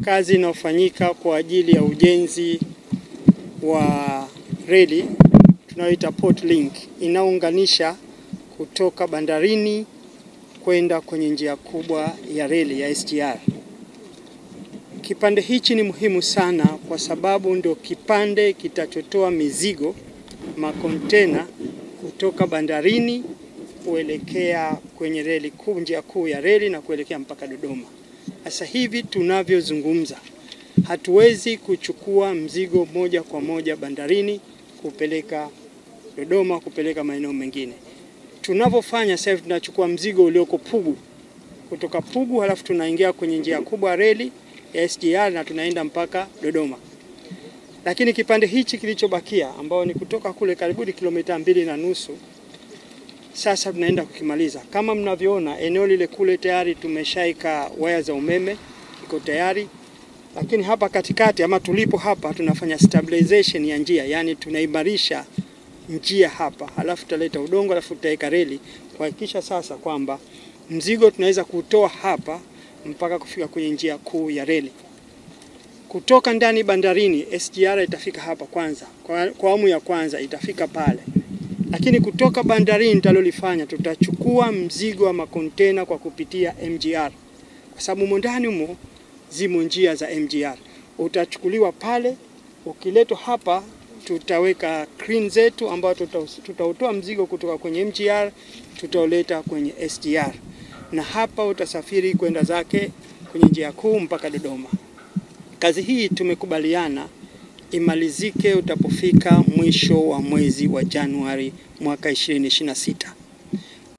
kazi inayofanyika kwa ajili ya ujenzi wa reli tunayoita Port Link, inaunganisha kutoka bandarini kwenda kwenye njia kubwa ya reli ya SGR. Kipande hichi ni muhimu sana kwa sababu ndio kipande kitachotoa mizigo, makontena kutoka bandarini kuelekea kwenye reli kuu, njia kuu ya reli na kuelekea mpaka Dodoma. Sasa hivi tunavyozungumza, hatuwezi kuchukua mzigo moja kwa moja bandarini kupeleka Dodoma, kupeleka maeneo mengine. Tunavyofanya sasa, tunachukua mzigo ulioko Pugu, kutoka Pugu halafu tunaingia kwenye njia kubwa ya reli ya SGR na tunaenda mpaka Dodoma. Lakini kipande hichi kilichobakia ambao ni kutoka kule karibu kilomita 2.5, sasa tunaenda kukimaliza. Kama mnavyoona, eneo lile kule tayari tumeshaika waya za umeme, iko tayari. Lakini hapa katikati ama tulipo hapa tunafanya stabilization ya njia, yani tunaimarisha njia hapa. Halafu tutaleta udongo, halafu tutaweka reli kuhakikisha sasa kwamba mzigo tunaweza kutoa hapa mpaka kufika kwenye njia kuu ya reli. Kutoka ndani bandarini SGR itafika hapa kwanza. Kwa awamu ya kwanza itafika pale. Lakini kutoka bandarini tutalolifanya, tutachukua mzigo wa makontena kwa kupitia MGR. Kwa sababu ndani humo zimo njia za MGR. Utachukuliwa pale, ukiletwa hapa tutaweka crane zetu ambao tutautoa mzigo kutoka kwenye MGR, tutauleta kwenye SGR. Na hapa utasafiri kwenda zake kwenye njia kuu mpaka Dodoma. Kazi hii tumekubaliana imalizike utapofika mwisho wa mwezi wa Januari mwaka 2026.